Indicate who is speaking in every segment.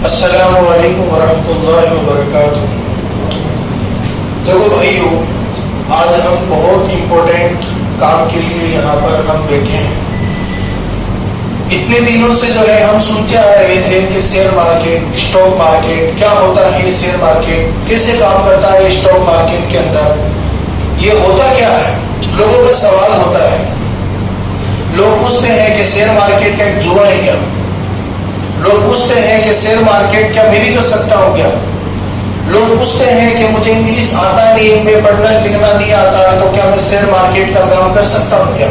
Speaker 1: अस्सलामु अलैकुम वरहमतुल्लाहि वबरकातुहू। देखो भाइयों, आज हम बहुत इम्पोर्टेंट काम के लिए यहाँ पर हम बैठे हैं। इतने दिनों से जो है हम सुनते आ रहे थे कि शेयर मार्केट, स्टॉक मार्केट क्या होता है, शेयर मार्केट कैसे काम करता है, स्टॉक मार्केट के अंदर ये होता क्या है। लोगों का सवाल होता है, लोग पूछते हैं कि शेयर मार्केट का एक जुआ है क्या। लोग पूछते हैं कि शेयर मार्केट क्या मैं भी कर सकता हूँ क्या। लोग पूछते हैं कि मुझे इंग्लिश आता नहीं, मैं पढ़ना लिखना नहीं आता है, तो क्या मैं शेयर मार्केट का काम कर सकता हूँ क्या।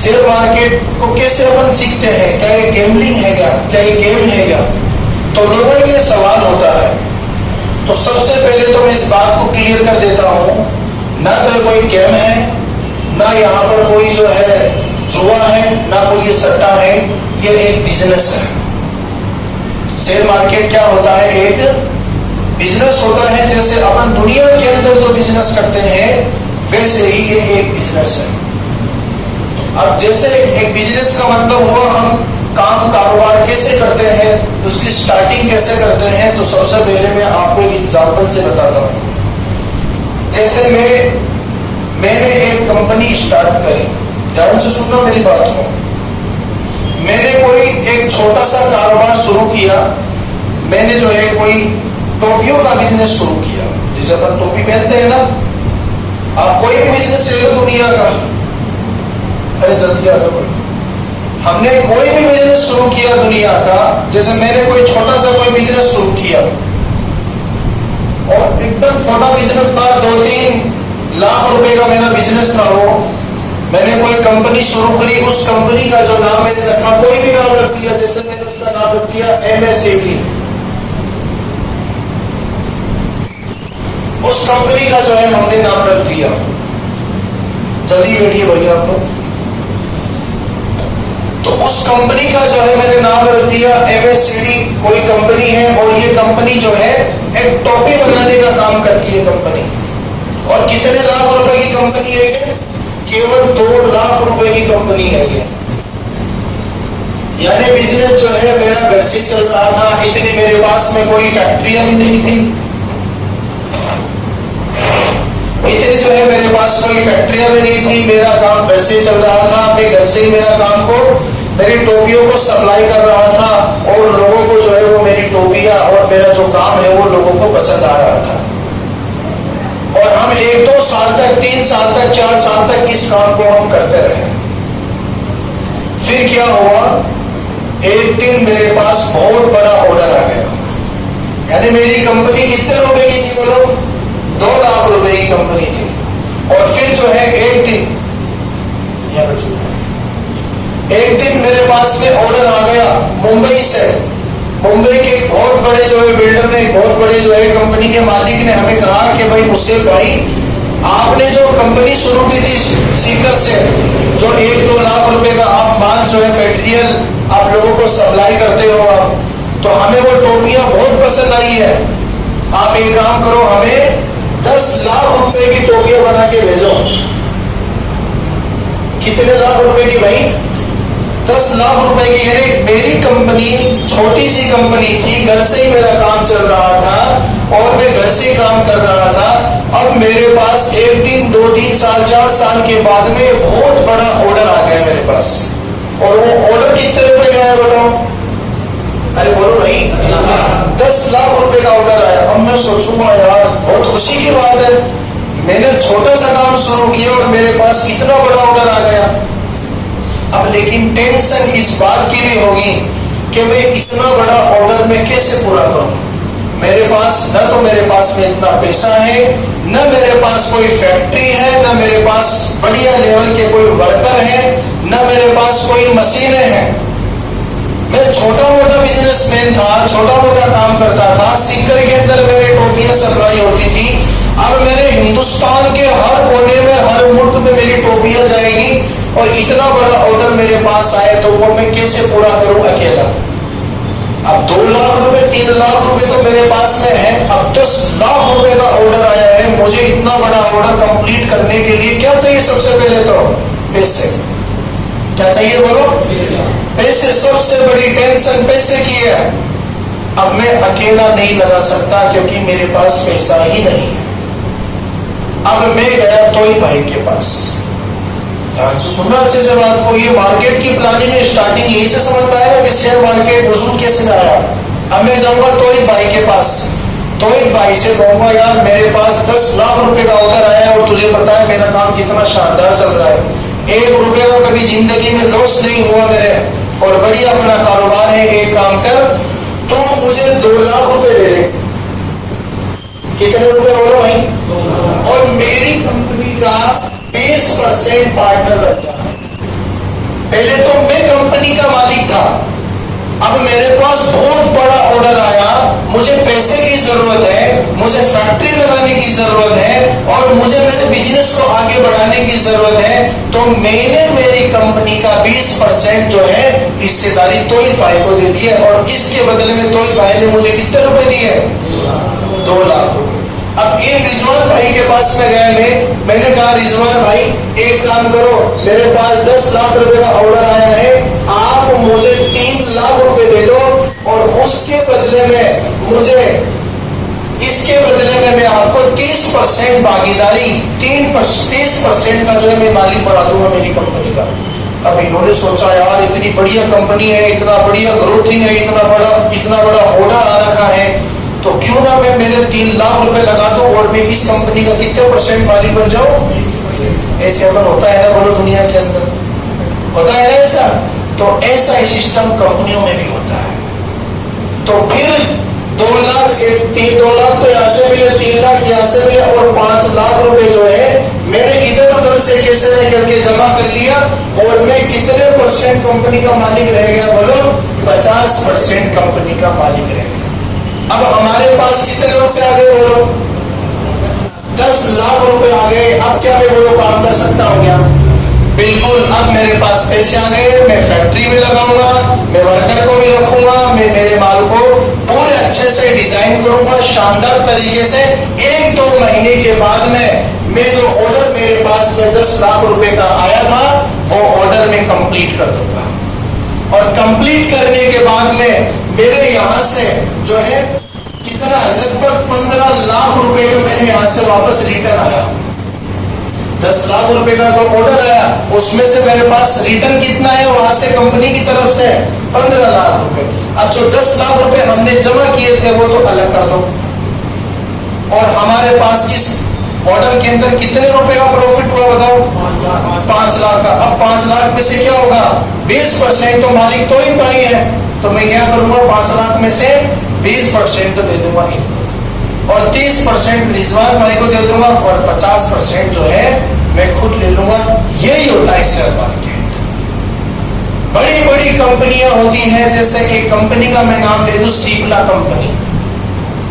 Speaker 1: शेयर मार्केट को कैसे अपन सीखते हैं, क्या ये गैम्बलिंग है क्या ये गेम है क्या। तो लोगों का ये सवाल होता है। तो सबसे पहले तो मैं इस बात को क्लियर कर देता हूँ, ना तो कोई गेम है, ना यहाँ पर कोई जो है जुआ है, ना कोई ये सट्टा है, ये एक बिजनेस है। शेयर मार्केट क्या होता है, एक बिजनेस होता है। जैसे अपन दुनिया के अंदर जो बिजनेस करते हैं वैसे ही ये एक बिजनेस है। अब जैसे एक बिजनेस का मतलब हुआ हम काम कारोबार कैसे करते हैं, उसकी स्टार्टिंग कैसे करते हैं। तो सबसे पहले मैं आपको एक एग्जांपल से बताता हूँ। जैसे मैंने एक कंपनी स्टार्ट करी, ध्यान से सुनना मेरी बात को। मैंने कोई एक छोटा सा कारोबार शुरू किया। मैंने जो है कोई टोपियों का बिजनेस शुरू किया। जैसे अपन टोपी पहनते हैं ना, आप कोई भी बिजनेस ले लो दुनिया का, अरे जल्दी आ जाओ। हमने कोई भी बिजनेस शुरू किया दुनिया का, जैसे मैंने कोई छोटा सा कोई बिजनेस शुरू किया और एकदम छोटा बिजनेस था, 2-3 लाख रुपए का मेरा बिजनेस था वो। मैंने कोई कंपनी शुरू करी, उस कंपनी का जो नाम मैंने रखा, कोई भी नाम रख दिया। जैसे मैंने उसका नाम रख दिया MSCT। उस कंपनी का जो है हमने नाम रख दिया। जल्दी बैठिए भैया आप लोग। तो उस कंपनी का जो है मैंने नाम रख दिया MSCT, कोई कंपनी है। और ये कंपनी जो है एक टोपी बनाने का काम करती है कंपनी। और कितने लाख रुपए की कंपनी है ये, केवल 2 लाख रुपए की कंपनी है ये। यानी बिजनेस जो है मेरा घर से चल रहा था। इतनी मेरे पास में कोई फैक्ट्रियां भी नहीं थी, इतनी जो है मेरे पास कोई फैक्ट्रियां भी नहीं थी। मेरा काम घर से चल रहा था। मैं घर से ही मेरा काम को, मेरी टोपियों को सप्लाई कर रहा था। और लोगों को जो है वो मेरी टोपियां और मेरा जो काम है वो लोगों को पसंद आ रहा था। और हम 1-2 साल तक, 3 साल तक, 4 साल तक इस काम को हम करते रहे। फिर क्या हुआ, एक दिन मेरे पास बहुत बड़ा ऑर्डर आ गया। यानी मेरी कंपनी कितने रुपए की थी बोलो, 2 लाख रुपए की कंपनी थी। और फिर जो है एक दिन मेरे पास में ऑर्डर आ गया मुंबई से। मुंबई के बहुत बड़े जो है बिल्डर ने, बहुत बड़े जो है कंपनी के मालिक ने हमें कहा कि भाई मुझसे, भाई आपने जो कंपनी शुरू की थी सीकर से, जो 1-2 लाख रुपए का आप माल जो है मटेरियल आप लोगों को सप्लाई करते हो आप, तो हमें वो टोपियां बहुत पसंद आई है। आप एक काम करो, हमें 10 लाख रुपए की टोपियां बना के भेजो। कितने लाख रुपए की भाई, 10 लाख रुपए की। यानी मेरी कंपनी छोटी सी कंपनी थी, घर से ही मेरा काम चल रहा था और मैं घर से काम कर रहा था। अब मेरे पास एक दिन, 2-3 साल, 4 साल के बाद में बहुत बड़ा ऑर्डर आ गया मेरे पास। और वो ऑर्डर कितने रुपए का है बताओ, अरे बोलो भाई, 10 लाख रुपए का ऑर्डर आया। अब मैं सोचूंगा यार बहुत खुशी की बात है, मैंने छोटा सा काम शुरू किया और मेरे पास इतना बड़ा ऑर्डर आ गया। अब लेकिन टेंशन इस बात की भी होगी कि मैं इतना बड़ा ऑर्डर में कैसे पूरा करूं। मेरे पास न तो मेरे पास में इतना पैसा है, न मेरे पास कोई फैक्ट्री है, न मेरे पास बढ़िया लेवल के कोई वर्कर है, न मेरे पास कोई मशीनें हैं। मैं छोटा मोटा बिजनेसमैन था, छोटा मोटा काम करता था। सीकर के अंदर मेरे टोपियां सप्लाई होती थी। अब मेरे हिंदुस्तान के हर कोने में, हर मुल्क में मेरी टोपियां जाएगी। और इतना बड़ा ऑर्डर मेरे पास आए तो वो मैं कैसे पूरा करूं अकेला। अब 2 लाख रुपए, 3 लाख रुपए तो मेरे पास में है। अब 10 लाख रुपए का ऑर्डर आया है। मुझे इतना बड़ा ऑर्डर कंप्लीट करने के लिए क्या चाहिए, सबसे पहले तो पैसे। क्या चाहिए बोलो, पैसे। सबसे बड़ी टेंशन पैसे की है। अब मैं अकेला नहीं लगा सकता क्योंकि मेरे पास पैसा ही नहीं है। अब मैं गया तोई भाई के पास। ध्यान से सुनना अच्छे से बात को। ये मार्केट की प्लानिंग है, स्टार्टिंग यही से समझ में आएगा कि शेयर मार्केट वजूद कैसे आया। अब मैं जाऊंगा तोई भाई के पास। तोई भाई से कहूंगा यार मेरे पास 10 लाख रुपए का ऑर्डर आया है और तुझे पता है मेरा काम कितना शानदार चल रहा है, 1 रुपए का कभी जिंदगी में लॉस नहीं हुआ मेरे, और बढ़िया अपना कारोबार है। एक काम कर, तो मुझे 2 लाख रुपए दे दे। कितने रुपए बोलो भाई? और मेरी कंपनी का 20% पार्टनर बन जा। पहले तो मैं कंपनी का मालिक था, अब मेरे पास बहुत बड़ा ऑर्डर आया, मुझे पैसे की जरूरत है, मुझे फैक्ट्री लगाने की जरूरत है और मुझे मेरे बिजनेस को आगे बढ़ाने की जरूरत है। तो मैंने मेरी कंपनी का 20% जो है हिस्सेदारी तोई भाई को दे दी है, और इसके बदले में तोई भाई ने मुझे कितने रुपए दिए? 2 लाख रुपए। अब ये रिजवान भाई के पास में गया मैंने कहा रिजवान भाई एक काम करो, मेरे पास 10 लाख रुपए का ऑर्डर आया है, आप मुझे 3 लाख रुपए दे दो और उसके बदले में मुझे, इसके बदले में मैं आपको 30% भागीदारी, 30% का जो है मैं मालिक बना दूंगा मेरी कंपनी का। अब इन्होंने सोचा यार इतनी बढ़िया कंपनी है, इतना बढ़िया ग्रोथिंग है, इतना बड़ा ऑर्डर आ रखा है, तो क्यों ना मैं मेरे 3 लाख रुपए लगा दूं और मैं इस कंपनी का कितने % मालिक बन जाऊं। ऐसे अमल होता है ना बोलो दुनिया के अंदर, होता है ना ऐसा? तो ऐसा ही सिस्टम कंपनियों में भी होता है। तो फिर 2 लाख तो यहाँ से मिले, 3 लाख यहाँ से मिले और 5 लाख रुपए जो है मैंने इधर उधर से कैसे नहीं करके जमा कर लिया, और मैं कितने % कंपनी का मालिक रह गया बोलो? 50% कंपनी का मालिक रह गया। अब हमारे पास कितने रुपए आ गए बोलो? 10 लाख रुपए आ गए। अब क्या मैं बोलो काम कर सकता हूँ क्या? बिल्कुल। अब मेरे पास पैसे आ गए, मैं फैक्ट्री में लगाऊंगा, मैं वर्कर को भी रखूंगा, मैं मेरे माल को पूरे अच्छे से डिजाइन करूंगा शानदार तरीके से। 1-2 महीने के बाद में मैं जो ऑर्डर मेरे पास में 10 लाख रुपए का आया था वो ऑर्डर में कंप्लीट कर दूंगा, और कंप्लीट करने के बाद में मेरे यहाँ से जो है कितना, लगभग 15 लाख रुपए का मैंने यहाँ से वापस रिटर्न आया। 10 लाख रुपए का जो ऑर्डर आया उसमें से मेरे पास रिटर्न कितना है वहां से कंपनी की तरफ से? 15 लाख रुपए। अब जो 10 लाख रुपए हमने जमा किए थे वो तो अलग कर दो, और हमारे पास इस ऑर्डर के अंदर कितने रुपए का प्रॉफिट हुआ बताओ? 5 लाख का। अब 5 लाख में से क्या होगा? 20% तो मालिक तो ही भाई है, तो मैं क्या करूंगा? 5 लाख में से 20% तो दे दूंगा इनको, और 30% रिजवान भाई को दे दूंगा, और 50% जो है मैं खुद ले लूंगा। यही होता है शेयर मार्केट। बड़ी बड़ी कंपनियां होती हैं, जैसे एक कंपनी का मैं नाम ले दूं, सिप्ला कंपनी।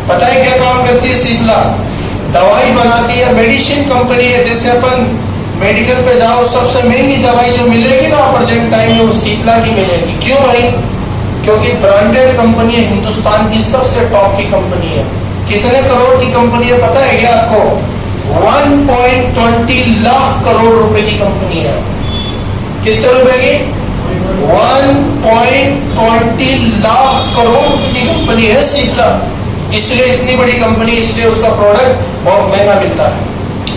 Speaker 1: पता है क्या काम करती है सिप्ला? दवाई बनाती है, मेडिसिन कंपनी है। जैसे अपन मेडिकल पे जाओ, सबसे महंगी दवाई जो मिलेगी ना प्रेजेंट टाइम में, उस सिप्ला की मिलेगी। क्यों भाई? क्योंकि ब्रांडेड कंपनी है, हिंदुस्तान की सबसे टॉप की कंपनी है। कितने करोड़ की कंपनी है पता है क्या आपको? 1.20 लाख करोड़ रुपए की कंपनी है। कितने रुपए की? 1.20 लाख करोड़ की कंपनी है सिप्ला। इसलिए इतनी बड़ी कंपनी, इसलिए उसका प्रोडक्ट बहुत महंगा मिलता है।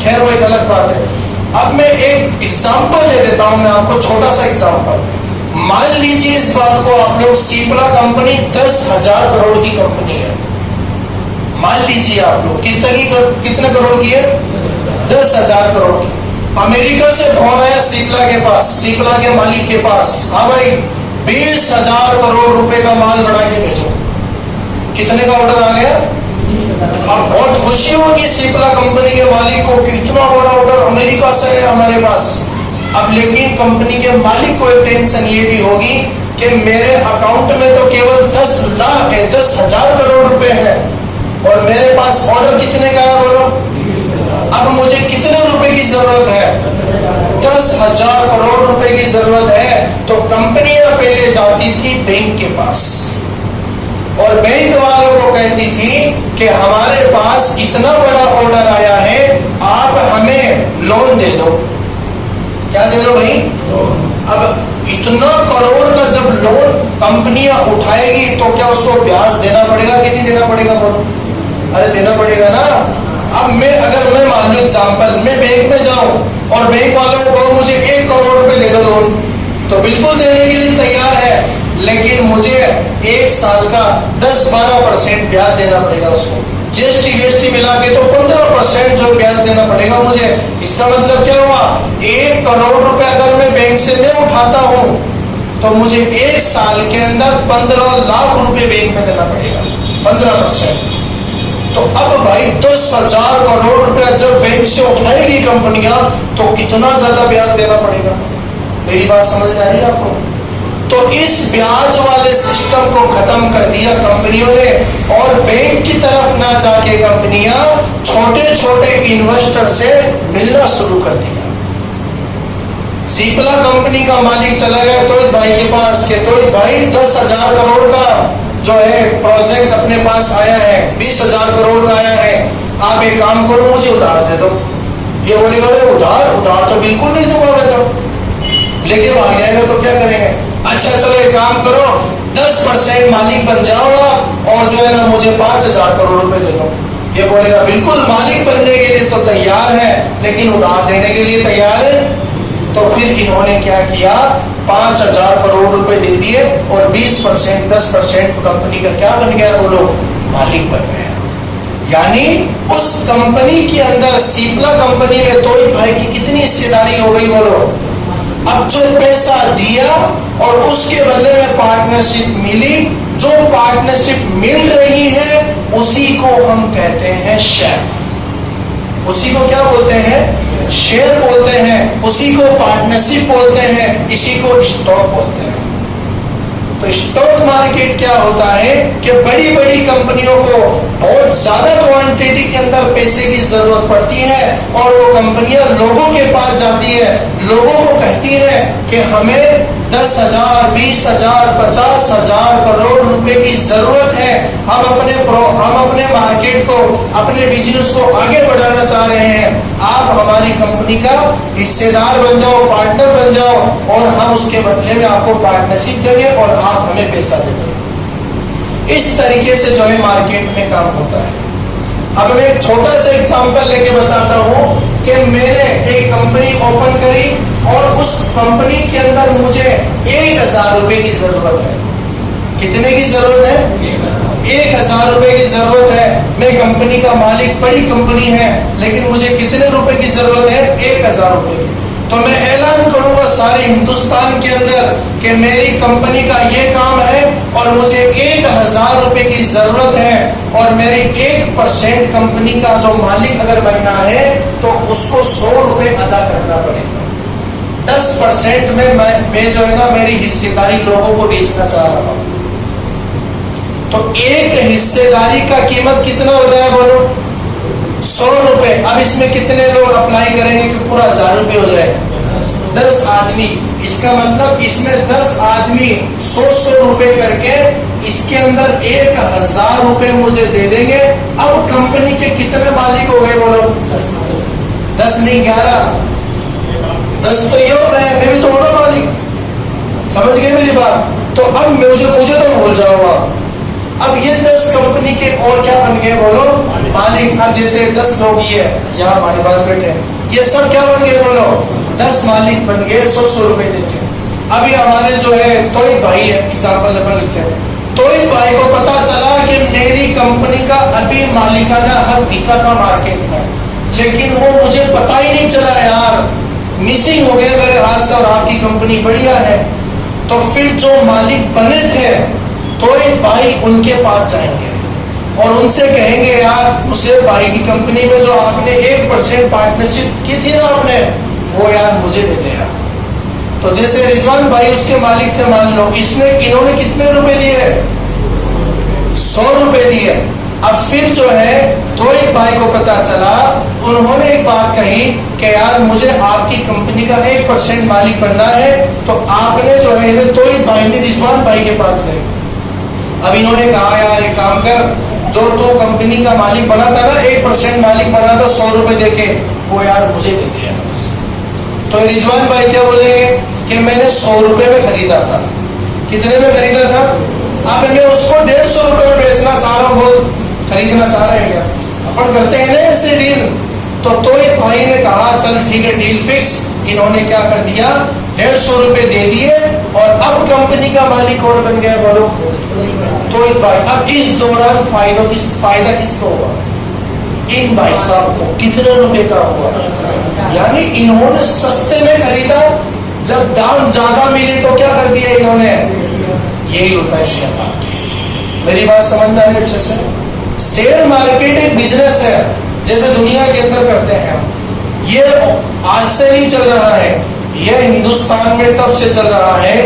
Speaker 1: खैर वो एक अलग बात है। अब मैं एक एग्जांपल दे देता हूं मैं आपको, छोटा सा एग्जांपल। मान लीजिए इस बात को आप लोग, सिप्ला कंपनी 10,000 करोड़ की कंपनी है। मान लीजिए आप लोग कितने करोड़ की है? 10,000 करोड़ की। अमेरिका से फोन आया सिप्ला के पास, सिप्ला के मालिक के पास, हाँ भाई 20,000 करोड़ रुपए का माल बना के भेजो। कितने का ऑर्डर आ गया? अब बहुत खुशी होगी सिप्ला कंपनी के मालिक को कि इतना बड़ा ऑर्डर अमेरिका से है हमारे पास। अब लेकिन कंपनी के मालिक को एक टेंशन ये भी होगी कि मेरे अकाउंट में तो केवल 10 लाख है, 10,000 करोड़ रुपए है, और मेरे पास ऑर्डर कितने का है बोलो? अब मुझे कितने रुपए की जरूरत है? 10,000 करोड़ रुपए की जरूरत है। तो कंपनियां पहले जाती थी बैंक के पास, और बैंक वालों को कहती थी कि हमारे पास इतना बड़ा ऑर्डर आया है, आप हमें लोन दे दो। क्या दे दो भाई? अब इतना करोड़ का जब लोन कंपनियां उठाएगी तो क्या उसको ब्याज देना पड़ेगा कि नहीं देना पड़ेगा? बोलो, अरे देना पड़ेगा ना। अब अगर मैं मान लो एग्जाम्पल, मैं बैंक में जाऊं और बैंक वालों को कहूं मुझे 1 करोड़ रुपए दे दो लोन, तो बिल्कुल देने के लिए तैयार है, लेकिन मुझे 1 साल का 10-12% ब्याज देना पड़ेगा उसको। जीएसटी वीएसटी मिला के तो 15% जो ब्याज देना पड़ेगा मुझे। इसका मतलब क्या हुआ? 1 करोड़ रुपए अगर मैं बैंक से मैं उठाता हूं तो मुझे 1 साल के अंदर 15 लाख रुपए बैंक में देना पड़ेगा, 15%। तो अब भाई 10,000 करोड़ रुपया जब बैंक से उठाएगी कंपनियां तो कितना ज्यादा ब्याज देना पड़ेगा? मेरी बात समझ में आ रही है आपको? तो इस ब्याज वाले सिस्टम को खत्म कर दिया कंपनियों ने, और बैंक की तरफ ना जाके कंपनियां छोटे छोटे इन्वेस्टर से मिलना शुरू कर दिया। सीपला कंपनी का मालिक चला गया तोहित भाई के पास के तोहित भाई 10,000 करोड़ का जो है प्रोजेक्ट अपने पास आया है, 20,000 करोड़ का आया है, आप एक काम करो मुझे उधार दे दो। ये बोलेगा उधार तो बिल्कुल नहीं दूंगा मैं, तो लेकिन आ जाएगा तो क्या करेंगे? अच्छा चलो एक काम करो, 10% मालिक बन जाओ आप और जो है ना मुझे 5,000 करोड़ रुपए दे दो। ये बोलेगा बिल्कुल मालिक बनने के लिए तो तैयार है लेकिन उधार देने के लिए तैयार है। तो फिर इन्होंने क्या किया? 5,000 करोड़ रुपए दे दिए और 20% 10% कंपनी का क्या बन गया? बोलो, मालिक बन गया। यानी उस कंपनी के अंदर सीपला कंपनी में तोहित भाई की कितनी हिस्सेदारी हो गई? बोलो, अब जो पैसा दिया और उसके बदले में पार्टनरशिप मिली, जो पार्टनरशिप मिल रही है उसी को हम कहते हैं शेयर। उसी को क्या बोलते हैं? शेयर बोलते हैं। उसी को पार्टनरशिप बोलते हैं, इसी को स्टॉक बोलते हैं। तो स्टॉक मार्केट क्या होता है कि बड़ी बड़ी कंपनियों को बहुत ज्यादा क्वांटिटी के अंदर पैसे की जरूरत पड़ती है और वो कंपनियां लोगों के पास जाती है, लोगों को कहती है कि हमें 10,000, 20,000, 50,000 करोड़ रुपए की जरूरत है, हम अपने मार्केट को, अपने बिजनेस को आगे बढ़ाना चाह रहे हैं, आप हमारी कंपनी का हिस्सेदार बन जाओ, पार्टनर बन जाओ और हम उसके बदले में आपको पार्टनरशिप देंगे और आप हमें पैसा देंगे। इस तरीके से जो है मार्केट में काम होता है। अब मैं एक छोटा सा एग्जांपल लेके बताता हूँ कि मैंने एक कंपनी ओपन करी और उस कंपनी के अंदर मुझे 1,000 रुपए की जरूरत है। कितने की जरूरत है? 1,000 रुपए की जरूरत है। मैं कंपनी का मालिक, बड़ी कंपनी है, लेकिन मुझे कितने रुपए की जरूरत है? 1,000 रुपए की। तो मैं ऐलान करूंगा सारे हिंदुस्तान के अंदर कि मेरी कंपनी का ये काम है और मुझे 1,000 रुपए की जरूरत है और मेरी 1% कंपनी का जो मालिक अगर बनना है तो उसको 100 रुपए अदा करना पड़ेगा। 10% में मैं जो है ना मेरी हिस्सेदारी लोगों को बेचना चाह रहा हूं। तो एक हिस्सेदारी का कीमत कितना होता है? बोलो, 100 रुपए। अब इसमें कितने लोग अप्लाई करेंगे कि पूरा 1,000 रुपए हो जाए? 10 आदमी। इसका मतलब इसमें 10 आदमी 100 रुपए करके इसके अंदर 1,000 रुपए मुझे दे देंगे। अब कंपनी के कितने मालिक हो गए? बोलो, 10 नहीं 11। 10 तो ये हो रहे हैं, मैं भी तो होना मालिक। समझ गए मेरी बात? तो अब मुझे तो भूल जाऊंगा। अब ये 10 कंपनी के और क्या बन गए? बोलो, मालिक। अब जैसे 10 लोग ही है यहाँ हमारे पास बैठे हैं, ये सब क्या बन गए? बोलो, 10 मालिक बन गए 100 रुपए देके। अभी हमारे जो है तोहित भाई है, एग्जाम्पल लेकर लिखते हैं, तोहित भाई को पता चला कि मेरी कंपनी का अभी मालिकाना हक बिका था मार्केट में, लेकिन वो मुझे पता ही नहीं चला यार, मिसिंग हो गया मेरे हाथ से और आपकी कंपनी बढ़िया है। तो फिर जो मालिक बने थे तोहित भाई उनके पास जाएंगे और उनसे कहेंगे यार मुझसे भाई की कंपनी में जो आपने 1% पार्टनरशिप की थी ना आपने, वो यार मुझे दे दे यार। तो जैसे रिजवान भाई उसके मालिक थे, मान लो इन्होंने कितने रुपए दिए? 100 रुपए दिए। अब फिर जो है तोहित भाई को पता चला, उन्होंने एक बात कही कि यार मुझे आपकी कंपनी का 1% मालिक बनना है। तो आपने जो है तोहित भाई ने रिजवान भाई के पास गए। अब इन्होंने कहा यार एक काम कर, जो तू कंपनी का मालिक बना था ना, 1% मालिक बना था 100 रुपए देके, वो यार मुझे दे दिया। तो रिजवान भाई क्या बोलेंगे कि मैंने 100 रुपए में खरीदा था। कितने में खरीदा था? अब मैं उसको 150 रुपए में बेचना चाह रहा हूँ, खरीदना चाह रहे हैं क्या? अपन करते हैं ना ऐसे डील। तो एक भाई ने कहा चल ठीक है डील फिक्स। इन्होंने क्या कर दिया, 150 रुपए दे दिए और अब कंपनी का मालिक कौन बन गया बोलो? तो इस भाई, अब इस दौरान फायदा किसको हुआ? इन भाई साहब को। कितने रुपए का हुआ? यानी इन्होंने सस्ते में खरीदा, जब दाम ज्यादा मिले तो क्या कर दिया इन्होंने? यही होता है शेयर मार्केट। मेरी बात समझ में आ रही है अच्छे से? शेयर मार्केट एक बिजनेस है जैसे दुनिया के अंदर करते हैं हम। ये आज से नहीं चल रहा है, यह हिंदुस्तान में तब से चल रहा है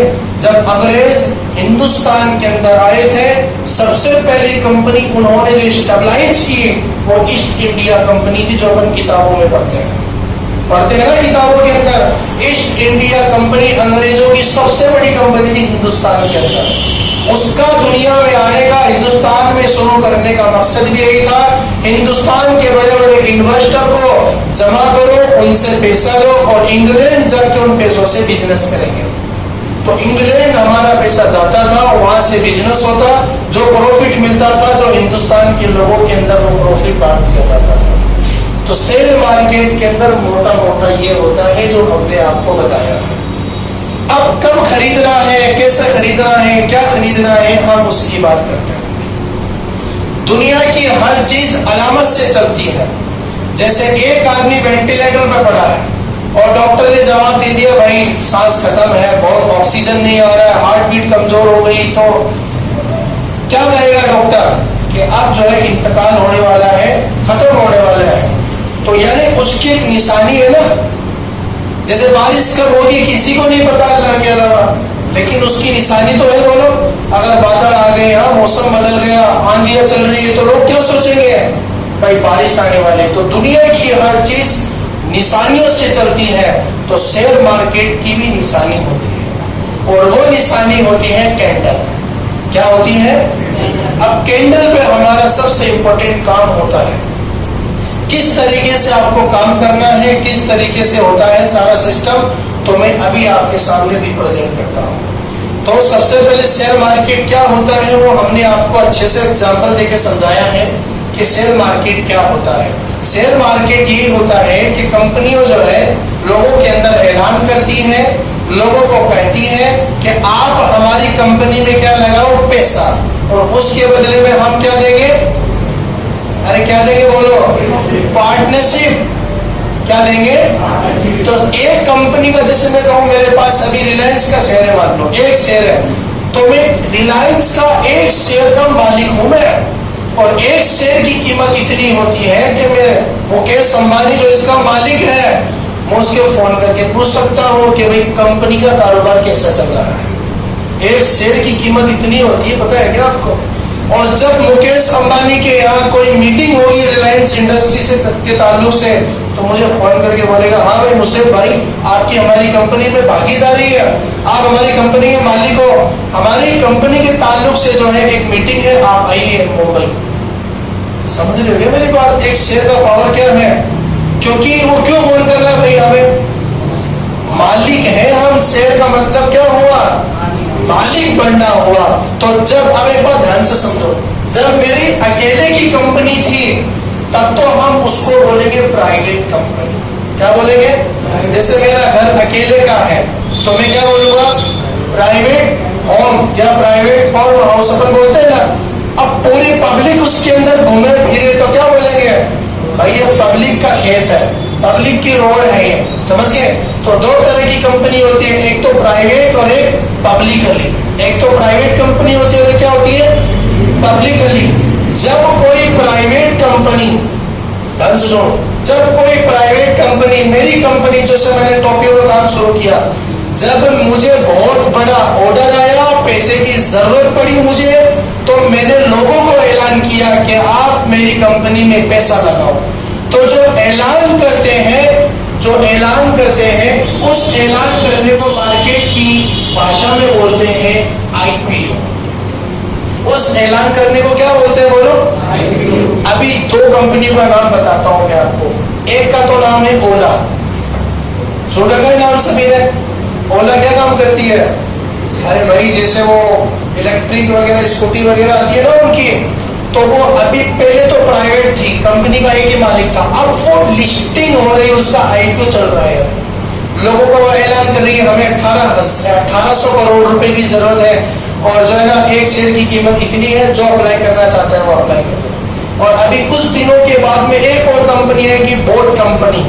Speaker 1: जब अंग्रेज हिंदुस्तान के अंदर आए थे। सबसे पहली कंपनी उन्होंने जो स्टेबलाइज की वो ईस्ट इंडिया कंपनी थी, जो अपन किताबों में पढ़ते हैं ना किताबों के अंदर। ईस्ट इंडिया कंपनी अंग्रेजों की सबसे बड़ी कंपनी थी हिंदुस्तान के अंदर। उसका दुनिया में आने का, हिंदुस्तान में शुरू करने का मकसद भी यही था, हिंदुस्तान के बड़े बड़े इन्वेस्टर को जमा करो, उनसे पैसा लो और इंग्लैंड जाके उन पैसों से बिजनेस करेंगे। तो इंग्लैंड हमारा पैसा जाता था, वहां से बिजनेस होता, जो प्रॉफिट मिलता था, जो हिंदुस्तान के लोगों के अंदर वो प्रॉफिट बांट दिया जाता था। तो शेयर मार्केट के अंदर मोटा मोटा ये होता है जो हमने आपको बताया। अब कब खरीदना है, कैसे खरीदना है, क्या खरीदना है, हम उसकी बात करते हैं। दुनिया की हर चीज अलामत से चलती है। जैसे एक आदमी वेंटिलेटर पर पड़ा है और डॉक्टर ने जवाब दे दिया भाई सांस खत्म है, बहुत ऑक्सीजन नहीं आ रहा है, हार्ट बीट कमजोर हो गई, तो क्या कहेगा डॉक्टर कि अब जो है इंतकाल होने वाला है, खत्म होने वाला है। तो यानी उसकी एक निशानी है ना। जैसे बारिश कब होगी किसी को नहीं पता, अल्लाह के अलावा, लेकिन उसकी निशानी तो है बोलो। अगर बादल आ गए, यहाँ मौसम बदल गया, आंधियां चल रही है, तो लोग क्या सोचेंगे भाई बारिश आने वाली। तो दुनिया की हर चीज निशानियों से चलती है, तो शेयर मार्केट की भी निशानी होती है और वो निशानी होती है कैंडल। क्या होती है? अब कैंडल पे हमारा सबसे इंपॉर्टेंट काम होता है, किस तरीके से आपको काम करना है, किस तरीके से होता है सारा सिस्टम, तो मैं अभी आपके सामने भी प्रेजेंट करता हूं। तो सबसे पहले शेयर मार्केट क्या होता है वो हमने आपको अच्छे से एग्जांपल देके समझाया है कि शेयर मार्केट क्या होता है। शेयर मार्केट ये होता है कि कंपनियों जो है लोगों के अंदर ऐलान करती है, लोगों को कहती है कि आप हमारी कंपनी में क्या लगाओ पैसा, और उसके बदले में हम क्या देंगे? अरे क्या देंगे बोलो? पार्टनरशिप। क्या देंगे? तो एक कंपनी का, जैसे मैं कहूं मेरे पास अभी रिलायंस का शेयर है, मान लो एक शेयर है, तो मैं रिलायंस का एक शेयर का मालिक हूं मैं, और एक शेयर की कीमत इतनी होती है कि मैं मुकेश अंबानी जो इसका मालिक है, मैं उसके फोन करके पूछ सकता हूं कि भाई कंपनी का कारोबार कैसा चल रहा है। एक शेयर की कीमत इतनी होती है, पता है क्या आपको? और जब मुकेश अंबानी के यहाँ कोई मीटिंग होगी रिलायंस इंडस्ट्री से के ताल्लुक से, तो मुझे फोन करके बोलेगा हाँ भाई मुझसे भाई आपकी हमारी कंपनी में भागीदारी है, आप हमारी कंपनी के मालिक हो, हमारी कंपनी के ताल्लुक से जो है एक मीटिंग है, आप आइए मुंबई। समझ रहे हो मेरी बात? एक शेयर का पावर क्या है, क्योंकि वो क्यों फोन कर रहा है भाई, हमें मालिक है हम, शेयर का मतलब क्या हुआ? मालिक बनना हुआ। तो जब, अब एक बात ध्यान से समझो, जब मेरी अकेले की कंपनी थी तब तो हम उसको बोलेंगे प्राइवेट कंपनी। क्या बोलेंगे? जैसे मेरा घर अकेले का है तो मैं क्या बोलूंगा? प्राइवेट होम या प्राइवेट फार्म हाउस अपन बोलते हैं ना। अब पूरी पब्लिक उसके अंदर घूमे फिरे तो क्या बोलेंगे? भाई ये पब्लिक का खेत है, पब्लिक की रोड है ये, समझिए। तो दो तरह की कंपनी होती है, एक तो प्राइवेट और एक पब्लिकली। एक तो प्राइवेट कंपनी होती है, क्या होती है? पब्लिकली। जब कोई प्राइवेट कंपनी, जब कोई प्राइवेट कंपनी, मेरी कंपनी जैसे मैंने टोपियों का काम शुरू किया, जब मुझे बहुत बड़ा ऑर्डर आया, पैसे की जरूरत पड़ी मुझे, तो मैंने लोगों को ऐलान किया कि आप मेरी कंपनी में पैसा लगाओ। तो जो ऐलान करते हैं, उस ऐलान करने को मार्केट की भाषा में बोलते हैं आईपीओ। उस ऐलान करने को क्या बोलते हैं बोलो? आईपीओ। अभी दो कंपनियों का नाम बताता हूं मैं आपको। एक का तो नाम है ओला, सुन रखा है नाम सभी ने? ओला क्या काम करती है? अरे भाई जैसे वो इलेक्ट्रिक वगैरह स्कूटी वगैरह आती है ना उनकी, तो वो अभी पहले तो प्राइवेट थी, कंपनी का एक ही मालिक था, अब वो लिस्टिंग हो रही है, उसका आईपीओ चल रहा है। लोगों को वो ऐलान कर रही है हमें 1800 करोड़ रुपए की जरूरत है, और जो है ना एक शेयर की कीमत इतनी है, जो अप्लाई करना चाहता है वो अप्लाई कर दे। और अभी कुछ दिनों के बाद में एक और कंपनी है कि बोट कंपनी,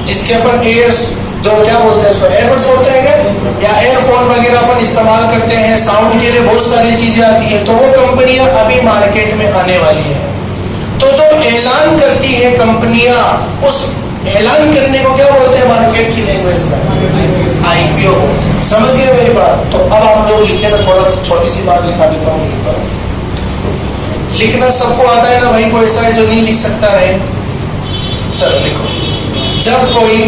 Speaker 1: जिसके अपन एयर्स जो क्या बोलते हैं, इसको एयरबड्स बोलते हैं क्या, या एयरफोन वगैरह अपन इस्तेमाल करते हैं, साउंड के लिए बहुत सारी चीजें आती है, तो वो कंपनियां अभी मार्केट में आने वाली है। तो जो ऐलान करती है कंपनियां, उस ऐलान करने को क्या बोलते हैं मार्केट की लैंग्वेज में? आईपीओ। समझ गए मेरी बात? तो अब आप लोग लिखने में थोड़ा छोटी सी बात लिखा देता हूँ। लिखना सबको आता है ना भाई, कोई ऐसा है जो नहीं लिख सकता है? चलो लिखो। जब कोई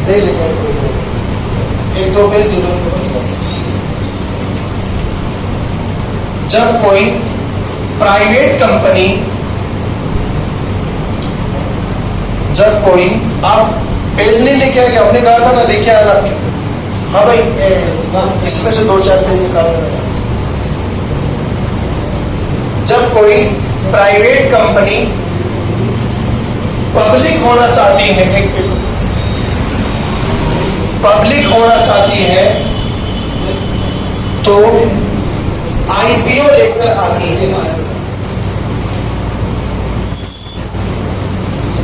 Speaker 1: नहीं लिखा, एक दो पेज दे दो। जब कोई प्राइवेट कंपनी, जब कोई, आप पेज नहीं लेके आए, आपने कहा था ना लेके आना। हाँ भाई, इसमें से 2-4 पेज निकालना। जब कोई प्राइवेट कंपनी पब्लिक होना चाहती है, एक पब्लिक होना चाहती है, तो आईपीओ लेकर आती है।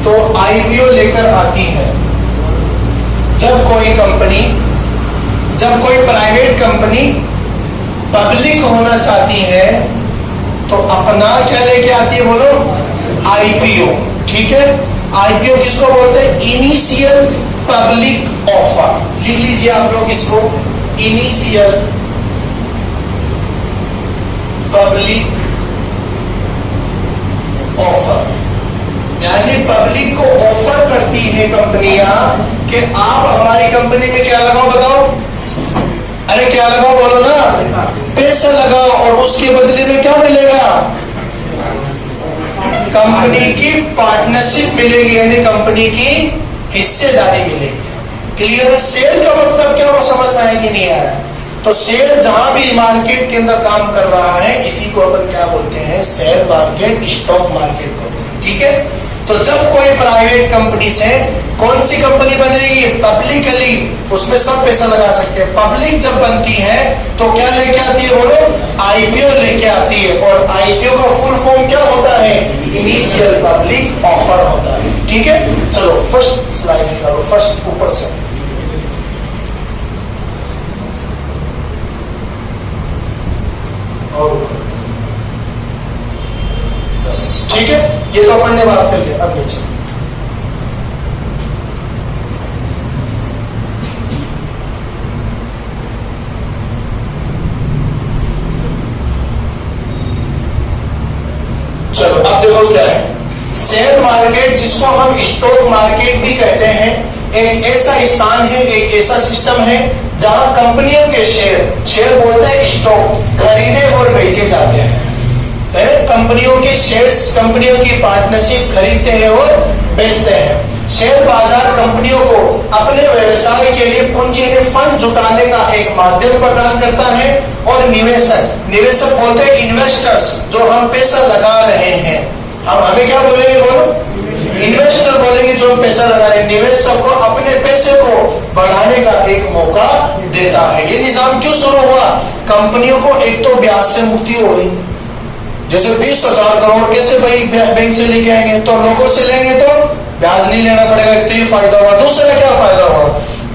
Speaker 1: तो आईपीओ लेकर आती है। जब कोई कंपनी, जब कोई प्राइवेट कंपनी पब्लिक होना चाहती है, तो अपना क्या लेके आती है बोलो? आईपीओ। ठीक है, आईपीओ किसको बोलते हैं? Initial public offer. लिख लीजिए आप लोग इसको, इनिशियल पब्लिक ऑफर। यानी पब्लिक को ऑफर करती है कंपनियां कि आप हमारी कंपनी में क्या लगाओ, बताओ? अरे क्या लगाओ बोलो ना, पैसा लगाओ, और उसके बदले में क्या मिलेगा? कंपनी की पार्टनरशिप मिलेगी, यानी कंपनी की हिस्सेदारी मिलेगी। क्लियर है? शेयर का मतलब क्या वो समझना है कि नहीं आया? तो शेयर जहां भी मार्केट के अंदर काम कर रहा है, इसी को अपन क्या बोलते हैं? शेयर मार्केट, स्टॉक मार्केट बोलते हैं। ठीक है, तो जब कोई प्राइवेट कंपनी से कौन सी कंपनी बनेगी? पब्लिकली, उसमें सब पैसा लगा सकते हैं। पब्लिक जब बनती है तो क्या लेके आती है बोलो? आईपीओ लेके आती है। और आईपीओ का फुल फॉर्म क्या होता है? इनिशियल पब्लिक ऑफर होता है। ठीक है, चलो फर्स्ट स्लाइड निकालो, फर्स्ट ऊपर से। बस ठीक है, ये तो अपन ने बात कर लिया। अब नीचे चलो, अब देखो क्या है शेयर मार्केट, जिसको हम स्टॉक मार्केट भी कहते हैं। एक ऐसा स्थान है, एक ऐसा सिस्टम है जहां कंपनियों के शेयर, शेयर बोलते हैं स्टॉक, खरीदे और बेचे जाते हैं। कंपनियों के शेयर्स, कंपनियों की पार्टनरशिप खरीदते हैं और बेचते हैं। शेयर बाजार कंपनियों को अपने व्यवसाय के लिए पूंजी फंड जुटाने का एक माध्यम प्रदान करता है। और निवेशक, निवेशक बोलते हैं इन्वेस्टर्स, जो हम पैसा लगा रहे हैं, हम हमें क्या बोलेंगे बोलो? इन्वेस्टर बोलेंगे, जो हम पैसा लगा रहे हैं। निवेशक को अपने पैसे को बढ़ाने का एक मौका देता है। ये निजाम क्यों शुरू हुआ? कंपनियों को एक तो ब्याज से मुक्ति हो गई, जैसे 20,000 करोड़ कैसे भाई बैंक से लेके आएंगे, तो लोगों से लेंगे तो ब्याज नहीं लेना पड़ेगा, तो ये फायदा हुआ। दूसरा क्या फायदा हुआ?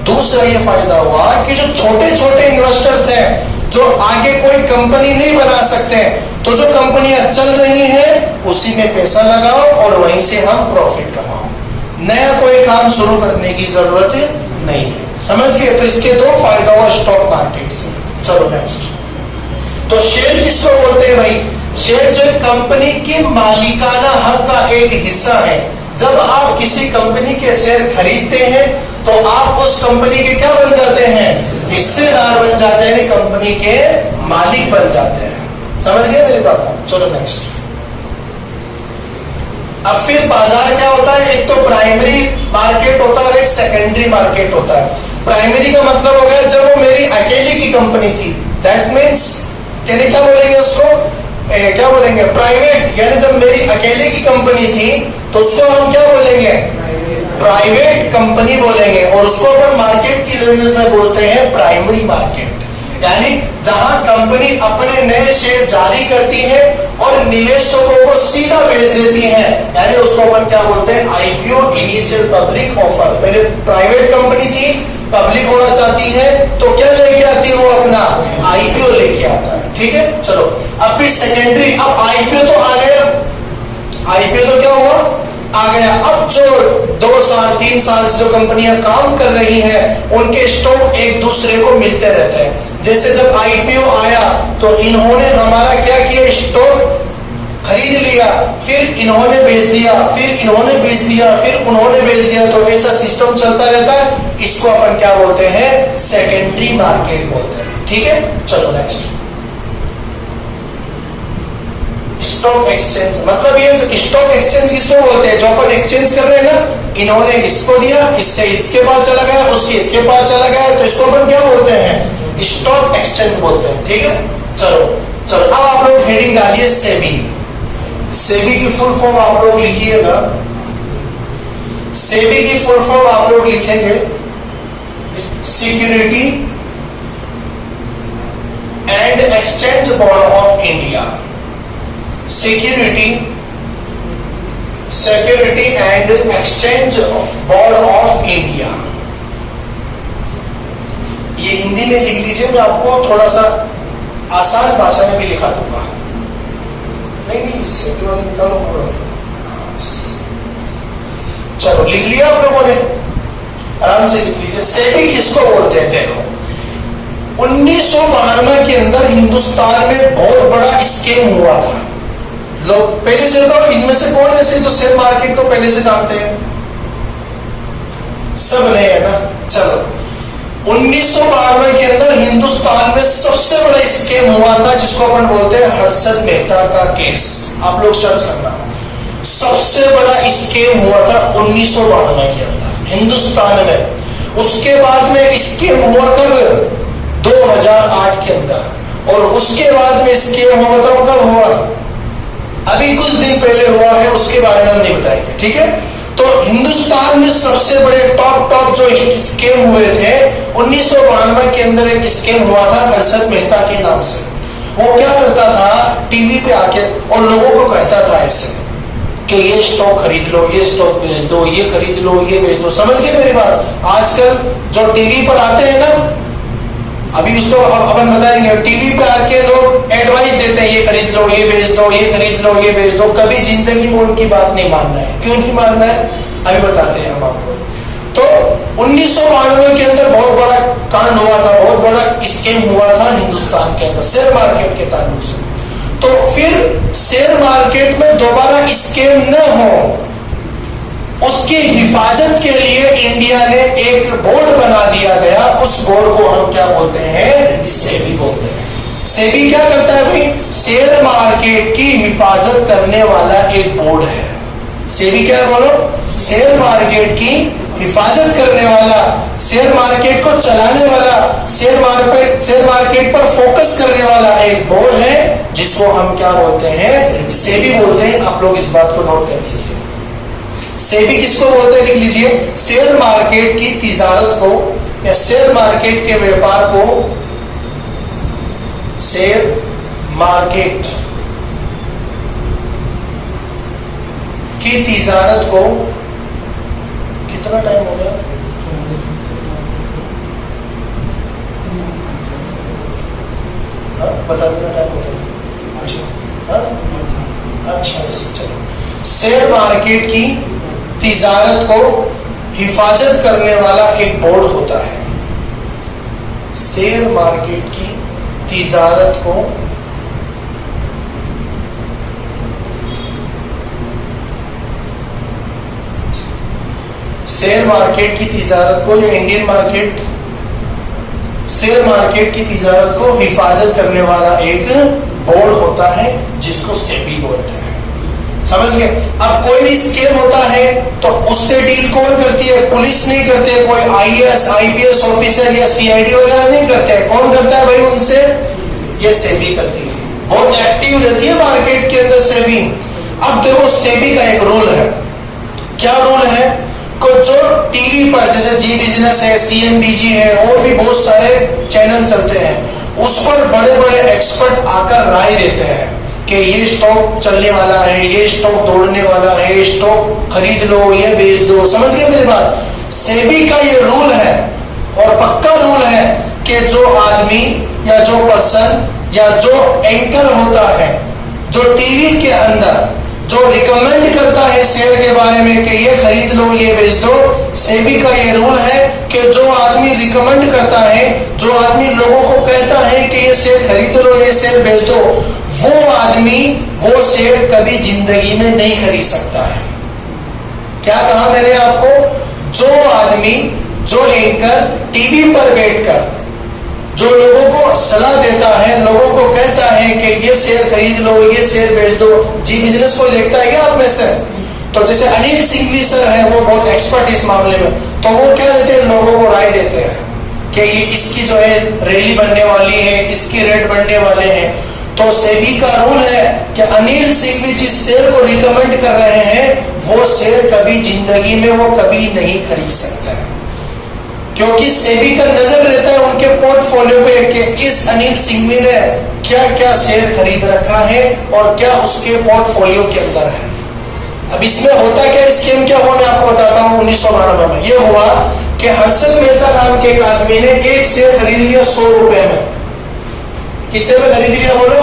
Speaker 1: दूसरा ये फायदा हुआ कि जो छोटे छोटे इन्वेस्टर्स हैं, जो आगे कोई कंपनी नहीं बना सकते, तो जो कंपनियां चल रही हैं उसी में पैसा लगाओ और वहीं से हम प्रॉफिट कमाओ। नया कोई काम शुरू करने की जरूरत नहीं है। समझ गए? तो इसके दो फायदा हुआ स्टॉक मार्केट से। चलो नेक्स्ट। तो शेयर किसको बोलते हैं भाई? शेयर जो कंपनी की मालिकाना हक का एक हिस्सा है। जब आप किसी कंपनी के शेयर खरीदते हैं तो आप उस कंपनी के क्या बन जाते हैं? हिस्सेदार बन जाते हैं, कंपनी के मालिक बन जाते हैं। समझ गए मेरी बात? चलो नेक्स्ट। अब फिर बाजार क्या होता है, एक तो प्राइमरी मार्केट होता है और एक सेकेंडरी मार्केट होता है। प्राइमरी का मतलब हो गया जब वो मेरी अकेले की कंपनी थी, दैट मीन्स यानी क्या बोलेंगे उसको, क्या बोलेंगे, प्राइवेट, यानी जब मेरी अकेले की कंपनी थी तो उसको हम क्या बोलेंगे, प्राइवेट कंपनी बोलेंगे, और उसको अपन मार्केट की लैंग्वेज में बोलते हैं प्राइमरी मार्केट। यानी जहां कंपनी अपने नए शेयर जारी करती है और निवेशकों को सीधा बेच देती है, यानी उसको अपन क्या बोलते हैं, आईपीओ, इनिशियल पब्लिक ऑफर। पहले प्राइवेट कंपनी थी, पब्लिक होना चाहती है तो क्या लेके आती है वो, अपना आईपीओ लेके आता है। ठीक है, चलो अब फिर सेकेंडरी, अब आईपीओ तो आ गया, आईपीओ तो क्या हुआ, आ गया। अब जो 2 साल 3 साल से जो कंपनियां काम कर रही हैं उनके स्टॉक एक दूसरे को मिलते रहते हैं। जैसे जब आईपीओ आया तो इन्होंने हमारा क्या किया, स्टॉक खरीद लिया, फिर इन्होंने बेच दिया, फिर इन्होंने बेच दिया, फिर उन्होंने बेच दिया, तो ऐसा सिस्टम चलता रहता है। इसको अपन क्या बोलते हैं, सेकेंडरी मार्केट बोलते हैं। ठीक है, चलो नेक्स्ट, स्टॉक एक्सचेंज। मतलब ये स्टॉक एक्सचेंज किसको बोलते हैं, जो अपन एक्सचेंज कर रहे हैं ना, इन्होंने इसको दिया, इससे इसके पास चला गया, उसके इसके पास चला गया, तो इसको अपन क्या बोलते हैं, स्टॉक एक्सचेंज बोलते हैं। ठीक है, चलो चलो अब आप लोग हेडिंग डालिए सेबी। सेबी की फुल फॉर्म आप लोग लिखिएगा, सेबी की फुल फॉर्म आप लोग लिखेंगे security and exchange board of India. Security and exchange board of India, ये हिंदी में लिख लीजिए, मैं आपको थोड़ा सा आसान भाषा में भी लिखा दूंगा। नहीं सेबी वाले निकालो पूरा, चलो लिख लिया आप लोगों ने, आराम से लिख लीजिए। सेबी किसको बोलते हैं, देखो 1992 के अंदर हिंदुस्तान में बहुत बड़ा स्कैम हुआ था। लोग पहले से तो इनमें से कौन ऐसे जो शेयर मार्केट को पहले से जानते हैं, सब नहीं है ना। चलो 1992 के अंदर हिंदुस्तान में सबसे बड़ा स्कैम हुआ था जिसको अपन बोलते हैं हर्षद मेहता का केस। आप लोग सर्च करना, सबसे बड़ा स्कैम हुआ था 1992 के अंदर हिंदुस्तान में। उसके बाद में स्कैम हुआ कब, 2008 के अंदर, और उसके बाद में स्कैम हुआ था कब हुआ, अभी कुछ दिन पहले हुआ है, उसके बारे में हम नहीं बताएंगे। ठीक है, तो हिंदुस्तान में सबसे बड़े टॉप जो स्कैम हुए थे 1992 के अंदर, एक स्कैम हुआ था हर्षद मेहता के नाम से। वो क्या करता था, टीवी पे आके और लोगों को कहता था ऐसे कि ये स्टॉक खरीद लो, ये स्टॉक बेच दो, ये खरीद लो, ये बेच दो। समझ गए मेरी बात। आजकल जो टीवी पर आते हैं ना, अभी उसको अपन बताएंगे, टीवी पे आके लोग एडवाइस देते हैं, ये खरीद लो, ये बेच दो, ये खरीद लो, ये बेच दो। कभी जिंदगी में उनकी बात नहीं मानना है। क्यों नहीं मानना है, अभी बताते हैं हम आपको। तो 1992 के अंदर बहुत बड़ा कांड हुआ था, बहुत बड़ा स्कैम हुआ था हिंदुस्तान के अंदर शेयर मार्केट के ताल्लुक से। तो फिर शेयर मार्केट में दोबारा स्कैम न हो, उसकी हिफाजत के लिए इंडिया ने एक बोर्ड बना दिया गया। उस बोर्ड को हम क्या बोलते हैं, सेबी बोलते हैं। सेबी क्या करता है भाई, शेयर मार्केट की हिफाजत करने वाला एक बोर्ड है। सेबी क्या है बोलो, शेयर मार्केट की हिफाजत करने वाला, शेयर मार्केट को चलाने वाला, शेयर मार्केट पर फोकस करने वाला एक बोर्ड है जिसको हम क्या बोलते हैं, सेबी बोलते हैं। आप लोग इस बात को नोट कर लीजिए। सेबी किसको बोलते हैं, लिख लीजिए, शेयर मार्केट की तिजारत को या शेयर मार्केट के व्यापार को, शेयर मार्केट की तिजारत को, कितना टाइम हो गया, बता देना टाइम हो गया। अच्छा चलो, शेयर मार्केट की तिजारत को हिफाजत करने वाला एक बोर्ड होता है। शेयर मार्केट की तिजारत को शेयर मार्केट की तिजारत को या इंडियन मार्केट, शेयर मार्केट की तिजारत को हिफाजत करने वाला एक बोर्ड होता है जिसको सेबी बोलते हैं। समझ गए। अब कोई भी स्कैम होता है तो उससे डील कौन करती है? पुलिस नहीं करते, कोई आईएएस आईपीएस ऑफिसर या सीआईडी वगैरह नहीं करते। कौन करता है भाई उनसे? ये सेबी करती है, बहुत एक्टिव रहती है मार्केट के अंदर सेबी। अब देखो सेबी का एक रूल है। क्या रूल है? को जो टीवी पर जैसे जी बिजनेस है, सीएनबीजी है, और भी बहुत सारे चैनल चलते हैं, उस पर बड़े बड़े एक्सपर्ट आकर राय देते हैं कि ये स्टॉक चलने वाला है, ये स्टॉक दौड़ने वाला है, ये स्टॉक खरीद लो, ये बेच दो। समझ गए मेरी बात? सेबी का ये रूल है और पक्का रूल है कि जो आदमी या जो पर्सन या जो एंकर होता है, जो टीवी के अंदर जो रिकमेंड करता है शेयर के बारे में कि ये खरीद लो, ये बेच दो, सेबी का ये रूल है कि जो आदमी रिकमेंड करता है, जो आदमी लोगों को कहता है कि ये शेयर खरीद लो, ये शेयर बेच दो, वो आदमी वो शेयर कभी जिंदगी में नहीं खरीद सकता है। क्या कहा मैंने आपको? जो आदमी, जो एंकर टीवी पर बैठकर जो लोगों को सलाह देता है, लोगों को कहता है कि ये शेयर खरीद लो, ये शेयर बेच दो। जी बिजनेस को देखता है क्या आप में से? तो जैसे अनिल सिंघवी सर है, वो बहुत एक्सपर्ट इस मामले में, तो वो क्या देते हैं? लोगों को राय देते हैं कि ये इसकी जो है रैली बनने वाली है, इसकी रेट बढ़ने वाले हैं। तो सेबी का रूल है कि अनिल सिंघवी जिस शेयर को रिकमेंड कर रहे हैं, वो शेयर कभी जिंदगी में वो कभी नहीं खरीद सकता है, क्योंकि सेबी का नजर रहता है उनके पोर्टफोलियो पे कि इस अनिल सिंघवी ने क्या क्या शेयर खरीद रखा है और क्या उसके पोर्टफोलियो के अंदर है। अब इसमें होता क्या, स्कीम क्या हुआ मैं आपको बताता हूँ। 1992 में ये हुआ कि हर्षद मेहता नाम के एक आदमी ने एक शेयर खरीद लिया 100 रुपए में। कितने में खरीद लिया बोलो?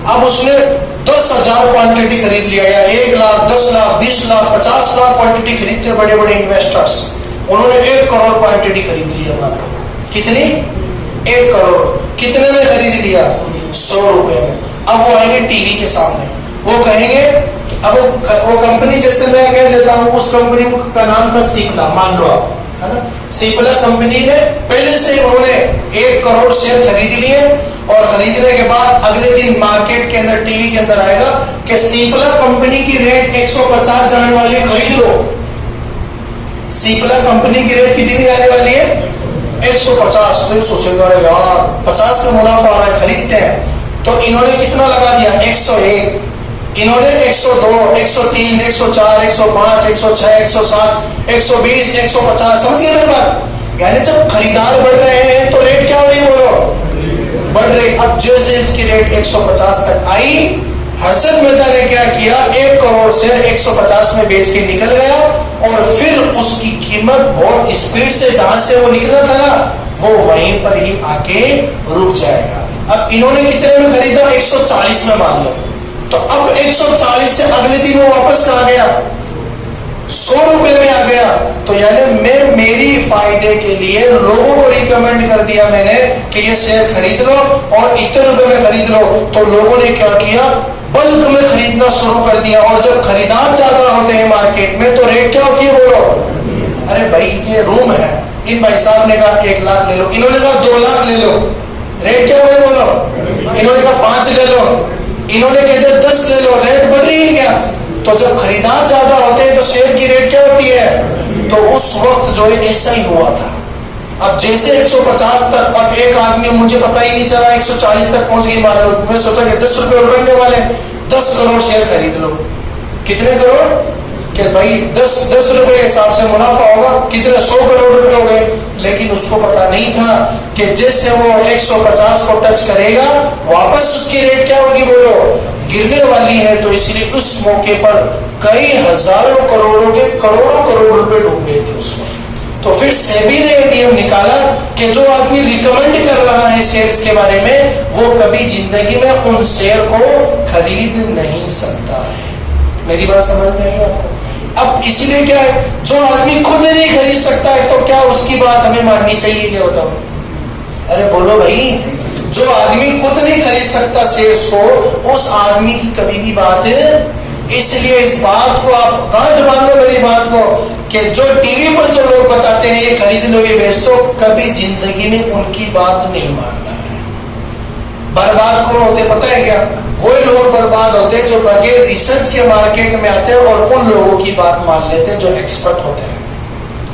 Speaker 1: अब उसने 10,000 क्वांटिटी खरीद लिया, या 1 लाख, 10 लाख, 20 लाख, 50 लाख क्वांटिटी खरीदते बड़े बड़े इन्वेस्टर्स। उन्होंने 1 करोड़ क्वांटिटी खरीद लिया। मानो कितनी? 1 करोड़। कितने में खरीद लिया? 100 रुपए में। अब वो आएंगे टीवी के सामने, वो कहेंगे, अब वो कंपनी, जैसे मैं कह देता हूँ, उस कंपनी का नाम था सिप्ला, मान लो आप, है ना। सिप्ला कंपनी ने पहले से उन्होंने 1 करोड़ शेयर खरीद लिए, और खरीदने के बाद अगले दिन मार्केट के अंदर टीवी के अंदर आएगा कि सिप्ला कंपनी की रेट 150 जाने वाली है, खरीद लो। सिप्ला कंपनी की रेट कितनी आने वाली है? 150। तो सोचेगा अरे यार 50 का मुनाफा आ रहा है, खरीदते हैं। तो इन्होंने कितना लगा दिया? 101। इन्होंने 102, 103, 104, 105, 106, 107, 120, 150। समझ गए मेरी बात? यानी जब खरीदार बढ़ रहे हैं तो रेट क्या हो रही बोलो? बढ़ रही। अब जैसे इसकी रेट 150 तक आई, हर्षद मेहता ने क्या किया? 1 करोड़ शेयर 150 में बेच के निकल गया, और फिर उसकी कीमत बहुत स्पीड से, जहां से वो निकला था ना, वो वहीं पर ही आके रुक जाएगा। अब इन्होंने कितने में खरीदा? 140 में मान लो। तो अब 140 से अगले दिन वो वापस कहाँ गया? 100 रुपए में आ गया। तो यानी मैं मेरी फायदे के लिए लोगों को रिकमेंड कर दिया मैंने कि ये शेयर खरीद लो और इतने रुपए में खरीद लो। तो लोगों ने क्या किया? बल्क में खरीदना शुरू कर दिया। और जब खरीदार ज्यादा होते हैं मार्केट में तो रेट क्या होती है बोलो? अरे भाई ये रूम है, इन भाई साहब ने कहा 1 लाख ले लो, इन्होंने कहा 2 लाख ले लो, रेट क्या हुए बोलो? इन्होंने कहा 5 ले लो, इन्होंने कहते 10 ले लो, रेट बढ़ रही है क्या? तो जब खरीदार ज्यादा होते हैं तो शेयर की रेट क्या होती है? तो उस वक्त जो है ऐसा ही हुआ था। अब जैसे 150 तक, अब एक आदमी, मुझे पता ही नहीं चला 140 तक पहुंच गई मान लो, मैं सोचा कि 10 रुपए बढ़ने वाले, 10 करोड़ शेयर खरीद लो। कितने करोड़? कि भाई 10 रुपए के हिसाब से मुनाफा होगा, कितने 100 करोड़ रुपए हो गए। लेकिन उसको पता नहीं था कि जैसे वो 150 को टच करेगा, वापस उसकी रेट क्या होगी बोलो? गिरने वाली है। तो इसलिए उस मौके पर कई हजारों करोड़ों के करोड़ों करोड़ रुपए डूब गए थे उसमें। तो फिर सेबी ने यह नियम निकाला कि जो आदमी रिकमेंड कर रहा है शेयर्स के बारे में, वो कभी जिंदगी में उन शेयर को खरीद नहीं सकता है। मेरी बात समझ में आई आपको? अब इसीलिए क्या है, जो आदमी खुद नहीं खरीद सकता है तो क्या उसकी बात हमें माननी चाहिए? क्या बताओ? अरे बोलो भाई, जो आदमी खुद नहीं खरीद सकता शेयर्स को, उस आदमी की कभी भी बात, इसलिए इस बात को आप गांठ बांध लो मेरी बात को, कि जो टीवी पर जो लोग बताते हैं ये खरीद लो, ये बेच दो, कभी जिंदगी में उनकी बात नहीं मानना है। बर्बाद कौन होते पता है क्या? वो लोग बर्बाद होते हैं जो बगैर रिसर्च के मार्केट में आते हैं और उन लोगों की बात मान लेते हैं जो एक्सपर्ट होते हैं।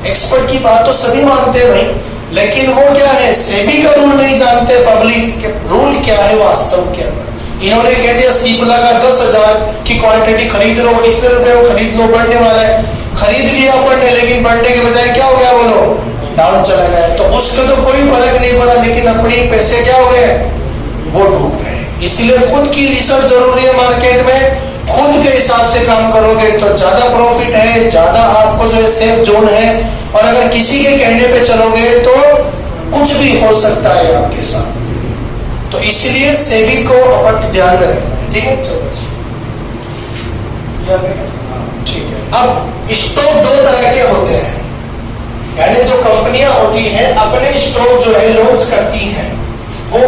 Speaker 1: एक्सपर्ट की बात तो सभी मानते हैं भाई, लेकिन वो क्या है, सेबी का रूल नहीं जानते। पब्लिक रूल क्या है वास्तव के अंदर? इन्होंने कह दिया सिप्ला का 10,000 की क्वांटिटी खरीद लो, इतने रुपए में खरीद लो, बढ़ने वाला है। खरीद लिया अपन ने, लेकिन बढ़ने के बजाय क्या हो गया बोलो, डाउन चला गया। तो उसका तो कोई फर्क नहीं पड़ा, लेकिन अपने पैसे क्या हो गए, वो डूब गए। इसलिए खुद की रिसर्च जरूरी है मार्केट में। खुद के हिसाब से काम करोगे तो ज्यादा प्रॉफिट है, ज्यादा आपको जो है सेफ जोन है। और अगर किसी के कहने पे चलोगे तो कुछ भी हो सकता है आपके साथ। तो इसलिए सेबी को अपन ध्यान में रखना है, ठीक है। चलो ठीक है। अब स्टॉक दो तरह के होते हैं, यानी जो कंपनियां होती हैं अपने स्टॉक जो है लॉन्च करती हैं, वो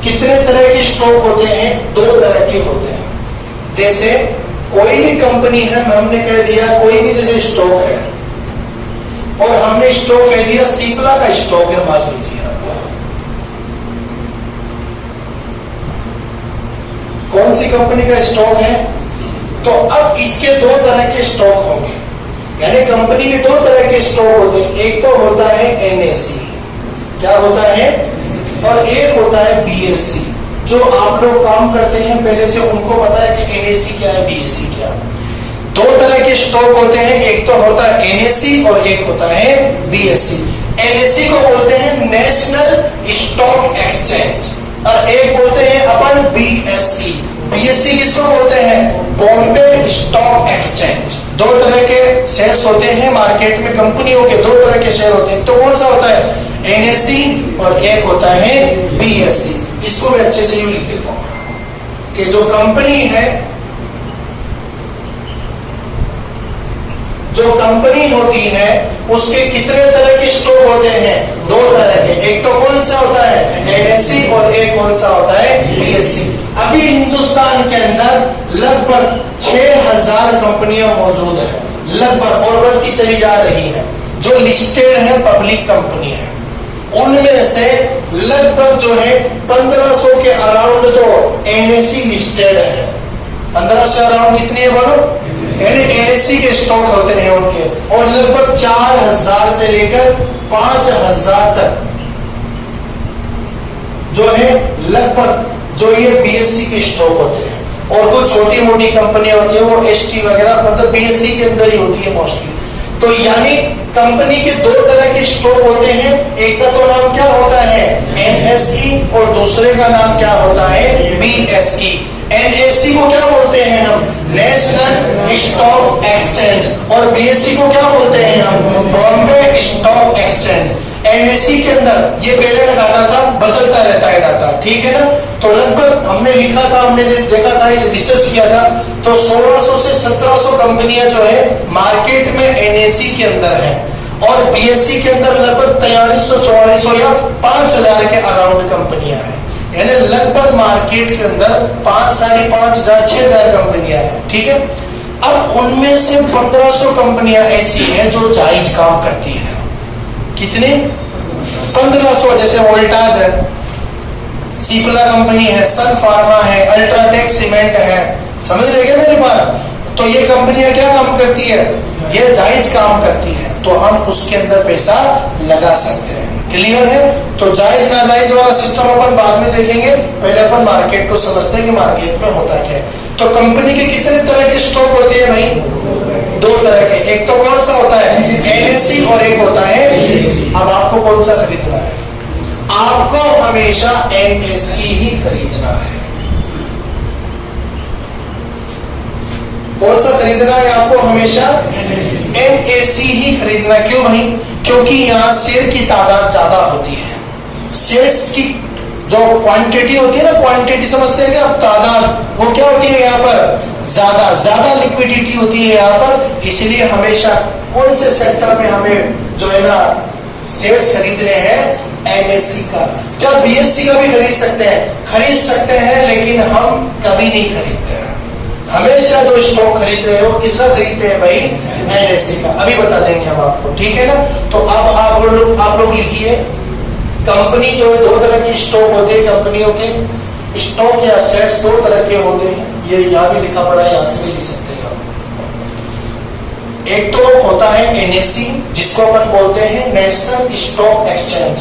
Speaker 1: कितने तरह के स्टॉक होते हैं? दो तरह के होते हैं। जैसे कोई भी कंपनी है, हमने कह दिया कोई भी जैसे स्टॉक है, और हमने स्टॉक कह दिया सिप्ला का स्टॉक है, मान लीजिए कौन सी कंपनी का स्टॉक है। तो अब इसके दो तरह के स्टॉक होंगे, यानी कंपनी के दो तरह के स्टॉक होते हैं। एक तो होता है एनएसी, क्या होता है, और एक होता है बीएससी। जो आप लोग काम करते हैं पहले से उनको पता है कि एनएसी क्या है, बीएससी क्या है। दो तरह के स्टॉक होते हैं, एक तो होता है एनएसी और एक होता है बीएससी। एनएसी को बोलते हैं नेशनल स्टॉक एक्सचेंज, और एक बोलते हैं अपन बीएससी। बीएससी किसको बोलते हैं, बॉम्बे स्टॉक एक्सचेंज। दो तरह के शेयर्स होते हैं मार्केट में, कंपनियों के दो तरह के शेयर होते हैं। तो कौन सा होता है, एनएसी, और एक होता है बीएससी। इसको मैं अच्छे से यूं लिख देता हूं कि जो कंपनी है, जो कंपनी होती है उसके कितने तरह के स्टॉक होते हैं, दो तरह के। एक तो कौन सा होता है, एनएससी, और एक कौन सा होता है, बीएससी। अभी हिंदुस्तान के अंदर लगभग 6000 कंपनियां मौजूद है, लगभग, और बढ़ती चली जा रही है। जो लिस्टेड है पब्लिक कंपनी है, उनमें से लगभग जो है 1500 के अराउंड तो एनएससी लिस्टेड है। 1500 अराउंड कितनी है बोलो, एनएससी के स्टॉक होते हैं उनके, और लगभग 4000 से लेकर 5000 तक जो है लगभग जो ये बीएससी के स्टॉक होते हैं। और कुछ छोटी मोटी कंपनियां होती है वो एसटी वगैरह मतलब बीएससी के अंदर ही होती है मोस्टली। तो यानी कंपनी के दो तरह के स्टॉक होते हैं, एक का तो नाम क्या होता है एनएसई, और दूसरे का नाम क्या होता है बीएसई। एनएससी को क्या बोलते हैं हम, नेशनल स्टॉक एक्सचेंज, और बीएससी को क्या बोलते हैं हम, बॉम्बे स्टॉक एक्सचेंज। एनएससी के अंदर ये पहले का डाटा था, बदलता रहता है डाटा, ठीक है ना। तो लगभग हमने लिखा था, हमने देखा था, रिसर्च किया था, तो 1600 से 1700 कंपनियां जो है मार्केट में एनएससी के अंदर है, और बीएससी के अंदर लगभग 4300-4400 या 5000 के अराउंड कंपनियां हैं। यानी लगभग मार्केट के अंदर 5,500 6,000 कंपनियां हैं, ठीक है। अब उनमें से 1500 कंपनियां ऐसी हैं जो जायज काम करती हैं। कितने, 1500। जैसे वोल्टास है, सिप्ला कंपनी है, सन फार्मा है, अल्ट्राटेक सीमेंट है, समझ रहे क्या मेरी बात। तो ये कंपनियां क्या काम करती है, ये जायज काम करती है, तो हम उसके अंदर पैसा लगा सकते हैं। क्लियर है। तो जायज नाजायज वाला सिस्टम अपन बाद में देखेंगे, पहले अपन मार्केट को समझते हैं कि मार्केट में होता क्या है। तो कंपनी के कितने तरह के स्टॉक होते हैं भाई, दो तरह के। एक तो कौन सा होता है एनएससी, और एक होता है, अब आपको कौन सा खरीदना है, आपको हमेशा एनएससी ही खरीदना है। कौन सा खरीदना है आपको, हमेशा एनएससी ही खरीदना। क्यों भाई, क्योंकि यहाँ शेयर की तादाद ज्यादा होती है। शेयर्स की जो क्वांटिटी होती है ना, क्वांटिटी समझते हैं क्या, तादाद, वो क्या होती है यहाँ पर, ज्यादा लिक्विडिटी होती है यहाँ पर। इसलिए हमेशा कौन से सेक्टर में हमें जो है ना शेयर्स खरीदने हैं, एनएससी का। क्या बीएससी का भी खरीद सकते हैं, लेकिन हम कभी नहीं खरीदते हैं। हमेशा जो स्टॉक खरीद रहे हो किसका खरीदते हैं भाई, एनएससी का। अभी बता देंगे हम आपको, ठीक है ना। तो अब आप लोग लिखिए कंपनी जो है दो तरह की स्टॉक होते हैं, कंपनियों के स्टॉक या असेट्स दो तरह के होते हैं। ये यहाँ भी लिखा पड़ा है, यहाँ से भी लिख सकते हैं आप। एक तो होता है एनएससी, जिसको अपन बोलते हैं national stock exchange,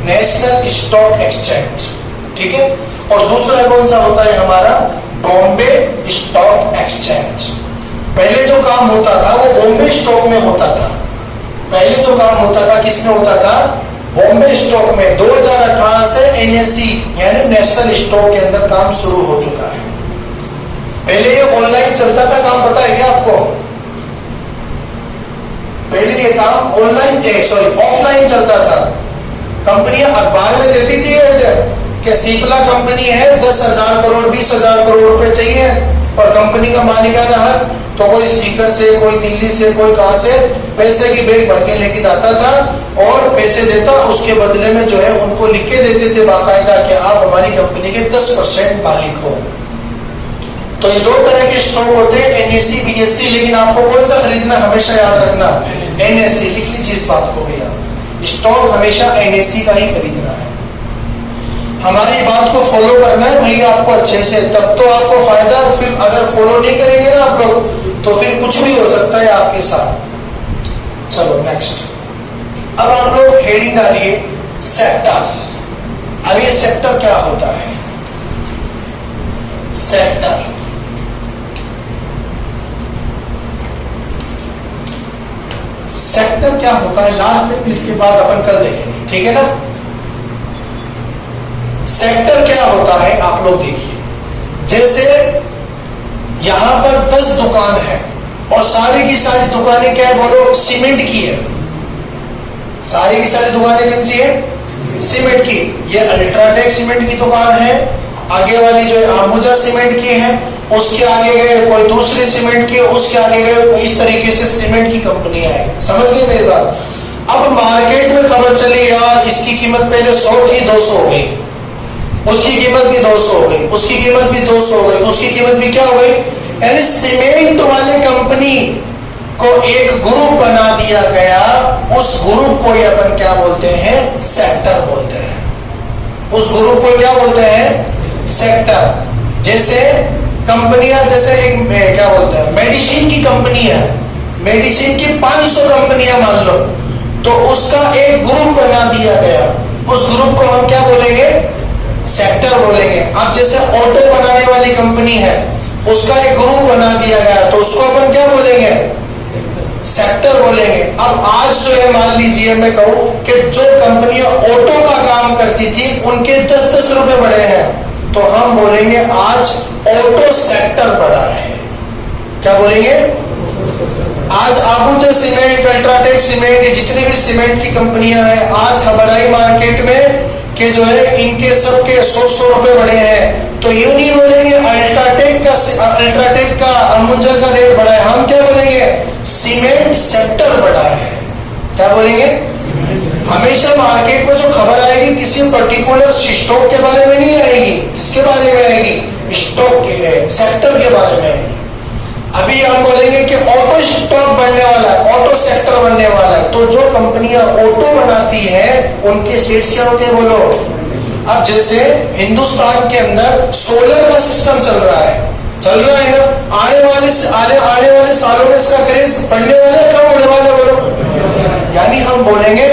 Speaker 1: national stock exchange, ठीक है। और दूसरा कौन सा होता है हमारा, बॉम्बे स्टॉक एक्सचेंज। पहले जो काम होता था वो बॉम्बे स्टॉक में होता था, पहले जो काम होता था किसमें होता था, बॉम्बे स्टॉक में। 2018 से एनएससी यानी नेशनल स्टॉक के अंदर काम शुरू हो चुका है। पहले ये ऑनलाइन चलता था काम, पता है क्या आपको? पहले ये काम ऑनलाइन ऑफलाइन चलता था। कंपनियां अखबार में देती थी कि सिप्ला कंपनी है, 10,000 करोड़ 20,000 करोड़ रुपए चाहिए, और कंपनी का मालिकाना हक तो कोई स्पीकर से, कोई दिल्ली से, कोई कहां से पैसे की बैग भर के लेके जाता था और पैसे देता, उसके बदले में जो है उनको लिख के देते थे बाकायदा कि आप हमारी कंपनी के 10% मालिक हो। तो ये दो तरह के स्टॉक होते हैं, एनएससी बीएससी। लेकिन आपको कौन सा खरीदना, हमेशा याद रखना एनएससी, लिख लीजिए इस बात को भैया, स्टॉक हमेशा एनएससी का ही खरीदना है। हमारी बात को फॉलो करना है भैया आपको अच्छे से, तब तो आपको फायदा। फिर अगर फॉलो नहीं करेंगे ना आप लोग तो फिर कुछ भी हो सकता है आपके साथ। चलो नेक्स्ट, अब आप लोग हेडिंग डालिए सेक्टर। अब ये सेक्टर क्या होता है, सेक्टर सेक्टर क्या होता है लास्ट में, इसके बाद अपन कल देखेंगे, ठीक है ना। सेक्टर क्या होता है आप लोग देखिए, जैसे यहां पर 10 दुकान है और सारी की सारी दुकानें क्या है बोलो, सीमेंट की है। सारी की सारी दुकानें कौन सी है, सीमेंट की। ये अल्ट्राटेक सीमेंट की दुकान है, आगे वाली जो है अंबुजा सीमेंट की है, उसके आगे गए कोई दूसरी सीमेंट की, उसके आगे गए, इस तरीके से सीमेंट की कंपनियां हैं। समझ गए मेरी बात। अब मार्केट में खबर चली यार इसकी कीमत पहले 100 थी 200 हो गई, उसकी कीमत भी 200 हो गई, उसकी कीमत भी 200 हो गई, उसकी कीमत भी क्या हो गई। यानी सीमेंट वाले कंपनी को एक ग्रुप बना दिया गया, उस ग्रुप को अपन क्या बोलते हैं, सेक्टर बोलते हैं। उस ग्रुप को क्या बोलते हैं, सेक्टर। जैसे कंपनियां, जैसे एक क्या बोलते हैं, मेडिसिन की कंपनी है, मेडिसिन की 500 कंपनियां मान लो, तो उसका एक ग्रुप बना दिया गया, उस ग्रुप को हम क्या बोलेंगे, सेक्टर बोलेंगे। अब जैसे ऑटो बनाने वाली कंपनी है, उसका एक ग्रुप बना दिया गया, तो उसको अपन क्या बोलेंगे, सेक्टर बोलेंगे। अब आज जो है मान लीजिए मैं कहूं कि जो कंपनियां ऑटो का काम करती थी उनके 10-10 रुपए बढ़े हैं, तो हम बोलेंगे आज ऑटो सेक्टर बढ़ा है। क्या बोलेंगे, आज अंबुजा सीमेंट, अल्ट्राटेक सीमेंट, जितनी भी सीमेंट की कंपनियां हैं, आज खबर आई मार्केट में कि जो है इनके सबके 100 रुपए बढ़े हैं। तो यूं नहीं बोलेंगे अल्ट्राटेक का अंबुजा का रेट बढ़ा है, हम क्या बोलेंगे, सीमेंट सेक्टर बढ़ा है। क्या बोलेंगे, हमेशा मार्केट में जो खबर आएगी किसी पर्टिकुलर स्टॉक के बारे में नहीं आएगी, किसके बारे में आएगी, स्टॉक के, सेक्टर के बारे में आएगी। अभी हम बोलेंगे कि ऑटो स्टॉक बनने वाला है, ऑटो सेक्टर बनने वाला है, तो जो कंपनियां ऑटो बनाती है उनके शेयर्स क्या होते हैं बोलो। अब जैसे हिंदुस्तान के अंदर सोलर का सिस्टम चल रहा है ना, आने वाले सालों में इसका क्रेज बढ़ने वाला है, कम होने वाला बोलो। यानी हम बोलेंगे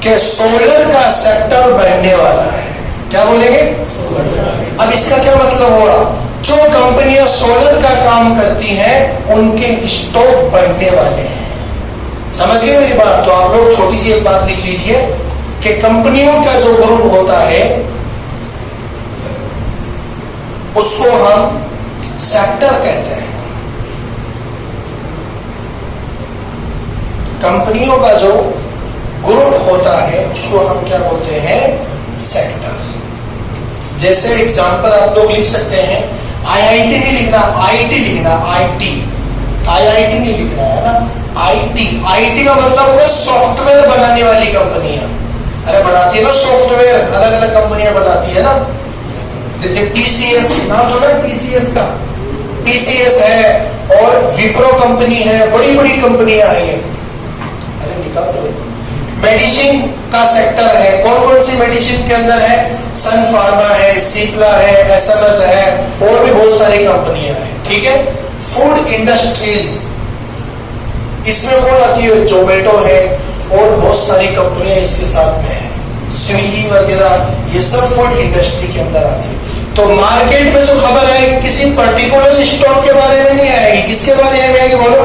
Speaker 1: कि सोलर का सेक्टर बढ़ने वाला है। क्या बोलेंगे, अब इसका क्या मतलब हुआ, जो कंपनियां सोलर का काम करती हैं उनके स्टॉक बढ़ने वाले हैं। समझ गए मेरी बात। तो आप लोग छोटी सी एक बात लिख लीजिए कि कंपनियों का जो ग्रुप होता है उसको हम सेक्टर कहते हैं। कंपनियों का जो ग्रुप होता है उसको हम क्या बोलते हैं, सेक्टर। जैसे एग्जांपल आप लोग लिख सकते हैं, आईआईटी नहीं लिखना, आईटी लिखना, आईआईटी नहीं लिखना है ना, आईटी का मतलब होगा सॉफ्टवेयर बनाने वाली कंपनियां। अरे बनाती है ना सॉफ्टवेयर, अलग अलग कंपनियां बनाती है ना, जैसे टीसीएस, नाम सुना टीसीएस का, टीसीएस है और विप्रो कंपनी है, बड़ी बड़ी कंपनियां हैं। मेडिसिन का सेक्टर है, कौन कौन सी मेडिसिन के अंदर है, सन फार्मा है, सिप्ला है, एसएमएस है, और भी बहुत सारी कंपनियां हैं, ठीक है। फूड इंडस्ट्रीज, इसमें कौन आती है, जोमेटो है और बहुत सारी कंपनियां इसके साथ में है, स्विगी वगैरह, ये सब फूड इंडस्ट्री के अंदर आती है। तो मार्केट में जो खबर है किसी पर्टिकुलर स्टॉक के बारे में नहीं आएगी, किसके बारे में आएगी बोलो,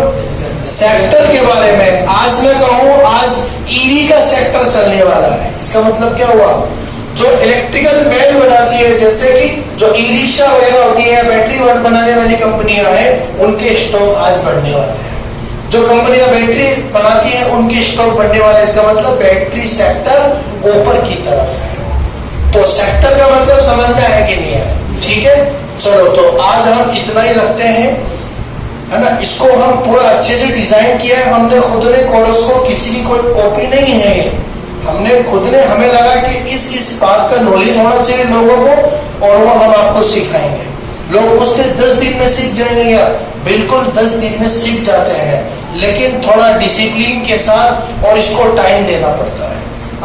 Speaker 1: सेक्टर के बारे में। आज मैं कहूं आज ईवी का सेक्टर चलने वाला है, इसका मतलब क्या हुआ, जो इलेक्ट्रिकल वेल बनाती है, जैसे कि जो ई रिक्शा वगैरह होती है, बैटरी बनाने वाली कंपनियां हैं, उनके स्टॉक आज बढ़ने वाले हैं। जो कंपनियां बैटरी बनाती हैं उनके स्टॉक बढ़ने वाले, इसका मतलब बैटरी सेक्टर ऊपर की तरफ है। तो सेक्टर का मतलब समझ में आया कि नहीं आया, ठीक है। चलो तो आज हम इतना ही रखते हैं, है ना। इसको हम पूरा अच्छे से डिजाइन किया है हमने खुद ने, कोर्स को किसी की कोई कॉपी नहीं है, हमने खुद ने, हमें लगा कि इस बात का नॉलेज होना चाहिए लोगों को, और वो हम आपको सिखाएंगे। लोग उससे 10 दिन में सीख जाएंगे या बिल्कुल 10 दिन में सीख जाते हैं, लेकिन थोड़ा डिसिप्लिन के साथ और इसको टाइम देना पड़ता है।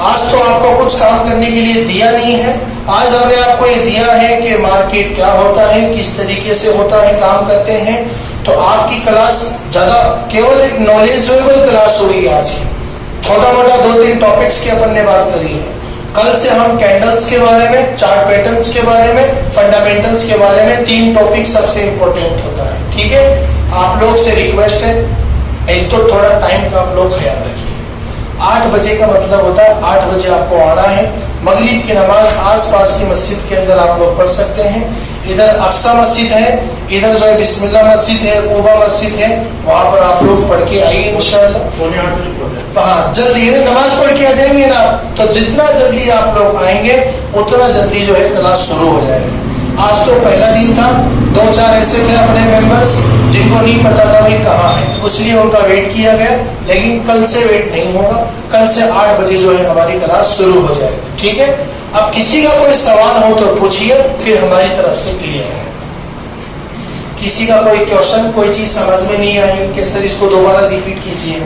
Speaker 1: आज तो आपको कुछ काम करने के लिए दिया नहीं है, आज हमने आपको ये दिया है कि मार्केट क्या होता है, किस तरीके से होता है, काम करते हैं। तो आपकी क्लास ज्यादा केवल एक नॉलेजेबल क्लास हुई आज की, छोटा मोटा 2-3 टॉपिक्स की अपन ने बात करी है। कल से हम कैंडल्स के बारे में, चार्ट पैटर्न्स के बारे में, फंडामेंटल्स के बारे में 3 टॉपिक सबसे इंपॉर्टेंट होता है, ठीक है। आप लोग से रिक्वेस्ट है, एक तो थोड़ा टाइम का आप लोग ख्याल रखिए। 8 बजे का मतलब होता है 8 बजे आपको आना है। मगरिब की नमाज आसपास की मस्जिद के अंदर आप लोग पढ़ सकते हैं। इधर अक्सा मस्जिद है, इधर जो है बिस्मिल्लाह मस्जिद है, कूबा मस्जिद है, वहां पर आप लोग पढ़ के आइए इंशाल्लाह। हाँ, जल्दी नमाज पढ़ के आ जाएंगे ना, तो जितना जल्दी आप लोग आएंगे उतना जल्दी जो है क्लास शुरू हो जाएगी। आज तो पहला दिन था, 2-4 ऐसे थे अपने मेंबर्स जिनको नहीं पता था भाई कहाँ है, इसलिए उनका वेट किया गया, लेकिन कल से वेट नहीं होगा। कल से 8 बजे जो है हमारी क्लास शुरू हो जाएगी, ठीक है। अब किसी का कोई सवाल हो तो पूछिए, फिर हमारी तरफ से क्लियर है। किसी का कोई क्वेश्चन, कोई चीज समझ में नहीं आई, किस तरह इसको दोबारा रिपीट कीजिए।